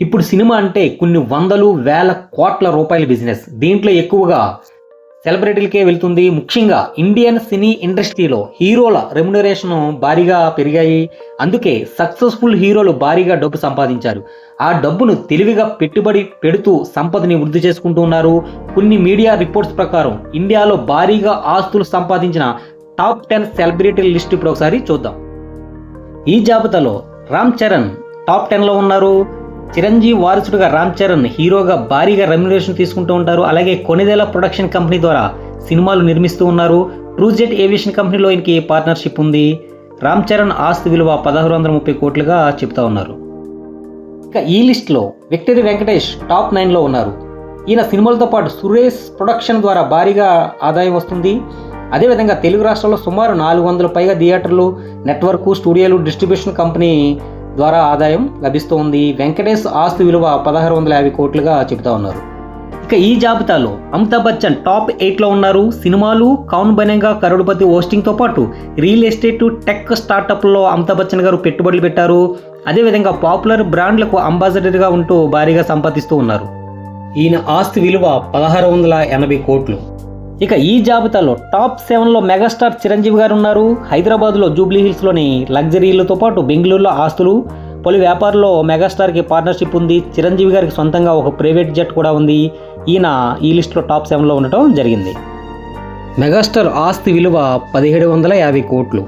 ఇప్పుడు సినిమా అంటే కొన్ని వందలు వేల కోట్ల రూపాయల బిజినెస్. దీంట్లో ఎక్కువగా సెలబ్రిటీలకే వెళ్తుంది. ముఖ్యంగా ఇండియన్ సినీ ఇండస్ట్రీలో హీరోల రెమ్యునరేషన్ భారీగా పెరిగాయి. అందుకే సక్సెస్ఫుల్ హీరోలు భారీగా డబ్బు సంపాదించారు. ఆ డబ్బును తెలివిగా పెట్టుబడి పెడుతూ సంపదని వృద్ధి చేసుకుంటూ ఉన్నారు. కొన్ని మీడియా రిపోర్ట్స్ ప్రకారం ఇండియాలో భారీగా ఆస్తులు సంపాదించిన టాప్ 10 సెలబ్రిటీల లిస్ట్ ఇప్పుడు ఒకసారి చూద్దాం. ఈ జాబితాలో రామ్ చరణ్ టాప్ 10లో ఉన్నారు. చిరంజీవి వారసుడుగా రామ్ చరణ్ హీరోగా భారీగా రెమ్యునరేషన్ తీసుకుంటూ ఉంటారు. అలాగే కొనిదెల ప్రొడక్షన్ కంపెనీ ద్వారా సినిమాలు నిర్మిస్తూ ఉన్నారు. ట్రూజెట్ ఏవియేషన్ కంపెనీలో ఈయనకి పార్ట్నర్షిప్ ఉంది. రామ్ చరణ్ ఆస్తి విలువ 1630 కోట్లుగా చెప్తా ఉన్నారు. ఇక ఈ లిస్ట్లో విక్టరీ వెంకటేష్ టాప్ 9లో ఉన్నారు. ఈయన సినిమాలతో పాటు సురేష్ ప్రొడక్షన్ ద్వారా భారీగా ఆదాయం వస్తుంది. అదేవిధంగా తెలుగు రాష్ట్రాల్లో సుమారు 400 పైగా థియేటర్లు, నెట్వర్క్, స్టూడియోలు, డిస్ట్రిబ్యూషన్ కంపెనీ ద్వారా ఆదాయం లభిస్తూ ఉంది. వెంకటేష్ ఆస్తి విలువ 1650 కోట్లుగా చెబుతా ఉన్నారు. ఇక ఈ జాబితాలో అమితాబ్ బచ్చన్ టాప్ 8లో ఉన్నారు. సినిమాలు, కౌన్ బనేగా, కరోడ్పతి హోస్టింగ్తో పాటు రియల్ ఎస్టేట్, టెక్ స్టార్టప్లో అమితాబ్ బచ్చన్ గారు పెట్టుబడులు పెట్టారు. అదేవిధంగా పాపులర్ బ్రాండ్లకు అంబాసిడర్గా ఉంటూ భారీగా సంపాదిస్తూ ఉన్నారు. ఈయన ఆస్తి విలువ 1680 కోట్లు. ఇక ఈ జాబితాలో టాప్ 7లో మెగాస్టార్ చిరంజీవి గారు ఉన్నారు. హైదరాబాద్లో జూబ్లీ హిల్స్లోని లగ్జరీలతో పాటు బెంగళూరులో ఆస్తులు, పలు వ్యాపారంలో మెగాస్టార్కి పార్ట్నర్షిప్ ఉంది. చిరంజీవి గారికి సొంతంగా ఒక ప్రైవేట్ జెట్ కూడా ఉంది. ఈయన ఈ లిస్టులో టాప్ 7లో ఉండటం జరిగింది. మెగాస్టార్ ఆస్తి విలువ 1750 కోట్లు.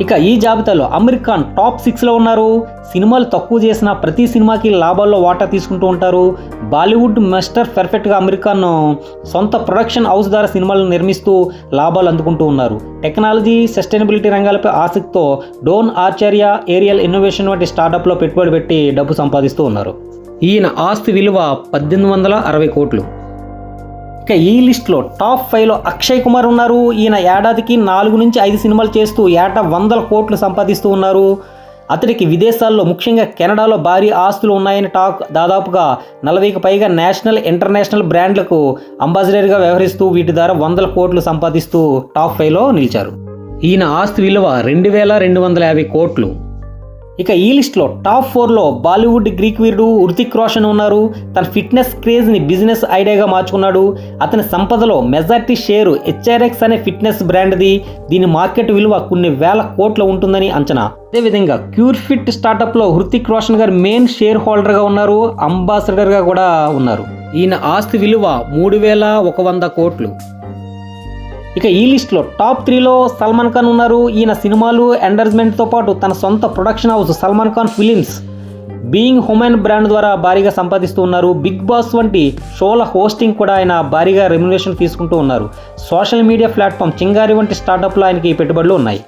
ఇక ఈ జాబితాలో అమీర్ ఖాన్ టాప్ 6లో ఉన్నారు. సినిమాలు తక్కువ చేసిన ప్రతి సినిమాకి లాభాల్లో వాటా తీసుకుంటూ ఉంటారు. బాలీవుడ్ మిస్టర్ పర్ఫెక్ట్గా అమీర్ ఖాన్ సొంత ప్రొడక్షన్ హౌస్ ద్వారా సినిమాలను నిర్మిస్తూ లాభాలు అందుకుంటూ ఉన్నారు. టెక్నాలజీ, సస్టైనబిలిటీ రంగాలపై ఆసక్తితో డోన్ ఆచార్య, ఏరియల్ ఇన్నోవేషన్ వంటి స్టార్టప్లో పెట్టుబడి పెట్టి డబ్బు సంపాదిస్తూ ఉన్నారు. ఈయన ఆస్తి విలువ 1860 కోట్లు. ఇక ఈ లిస్ట్లో టాప్ 5లో అక్షయ్ కుమార్ ఉన్నారు. ఈయన ఏడాదికి 4 నుంచి 5 సినిమాలు చేస్తూ ఏటా 100 కోట్లు సంపాదిస్తూ ఉన్నారు. అతడికి విదేశాల్లో ముఖ్యంగా కెనడాలో భారీ ఆస్తులు ఉన్నాయని టాక్. దాదాపుగా 40కి పైగా నేషనల్, ఇంటర్నేషనల్ బ్రాండ్లకు అంబాసిడర్గా వ్యవహరిస్తూ వీటి ద్వారా 100 కోట్లు సంపాదిస్తూ టాప్ 5లో నిలిచారు. ఈయన ఆస్తి విలువ 2250 కోట్లు. ఇక ఈ లిస్ట్లో టాప్ 4లో బాలీవుడ్ గ్రీక్ వీరుడు హృతిక్ రోషన్ ఉన్నారు. తన ఫిట్నెస్ క్రేజ్ని బిజినెస్ ఐడియాగా మార్చుకున్నాడు. అతని సంపదలో మెజారిటీ షేరు HRX అనే ఫిట్నెస్ బ్రాండ్ది. దీని మార్కెట్ విలువ కొన్ని వేల కోట్లు ఉంటుందని అంచనా. అదేవిధంగా క్యూర్ ఫిట్ స్టార్టప్లో హృతిక్ రోషన్ గారు మెయిన్ షేర్ హోల్డర్గా ఉన్నారు. అంబాసిడర్గా కూడా ఉన్నారు. ఈయన ఆస్తి విలువ 3100 కోట్లు. ఇక ఈ లిస్ట్లో టాప్ 3లో సల్మాన్ ఖాన్ ఉన్నారు. ఈయన సినిమాలు, ఎండర్స్మెంట్తో పాటు తన సొంత production house Salman Khan films, being human brand ద్వారా భారీగా సంపాదిస్తూ ఉన్నారు. బిగ్ బాస్ వంటి షోల హోస్టింగ్ కూడా ఆయన భారీగా రెమ్యునరేషన్ తీసుకుంటూ ఉన్నారు. సోషల్ మీడియా ప్లాట్ఫామ్ చింగారి వంటి స్టార్టప్లో ఆయనకి పెట్టుబడులు ఉన్నాయి.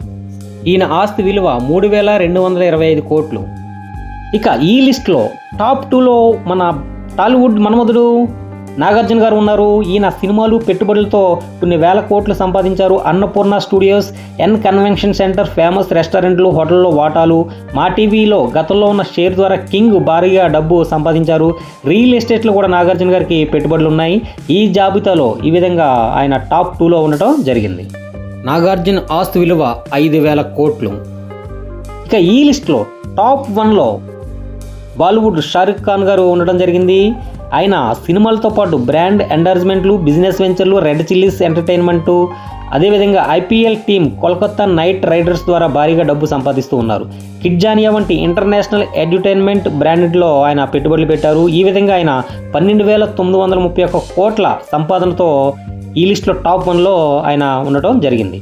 ఈయన ఆస్తి విలువ 3225 కోట్లు. ఇక ఈ లిస్ట్లో టాప్ 2లో మన టాలీవుడ్ మన్మధుడు నాగార్జున గారు ఉన్నారు. ఈయన సినిమాలు, పెట్టుబడులతో కొన్ని వేల కోట్లు సంపాదించారు. Annapurna studios, convention centre, famous రెస్టారెంట్లు, హోటల్లో వాటాలు, మా టీవీలో గతంలో ఉన్న షేర్ ద్వారా కింగ్ భారీగా డబ్బు సంపాదించారు. రియల్ ఎస్టేట్లో కూడా నాగార్జున గారికి పెట్టుబడులు ఉన్నాయి. ఈ జాబితాలో ఈ విధంగా ఆయన టాప్ 2లో ఉండటం జరిగింది. నాగార్జున ఆస్తి విలువ 5000 కోట్లు. ఇక ఈ లిస్ట్లో టాప్ 1లో బాలీవుడ్ షారుఖ్ ఖాన్ గారు ఉండడం జరిగింది. ఆయన సినిమాలతో పాటు బ్రాండ్ ఎండార్స్మెంట్లు, బిజినెస్ వెంచర్లు, రెడ్ చిల్లీస్ ఎంటర్టైన్మెంటు, అదేవిధంగా IPL team Kolkata knight riders ద్వారా భారీగా డబ్బు సంపాదిస్తూ ఉన్నారు. కిడ్జానియా వంటి ఇంటర్నేషనల్ ఎంటర్టైన్మెంట్ బ్రాండ్లో ఆయన పెట్టుబడులు పెట్టారు. ఈ విధంగా ఆయన 12931 కోట్ల సంపాదనతో ఈ లిస్ట్లో టాప్ 1లో ఆయన ఉండటం జరిగింది.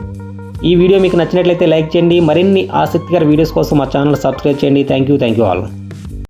ఈ వీడియో మీకు నచ్చినట్లయితే లైక్ చేయండి. మరిన్ని ఆసక్తికర వీడియోస్ కోసం మా ఛానల్ సబ్స్క్రైబ్ చేయండి. Thank you all.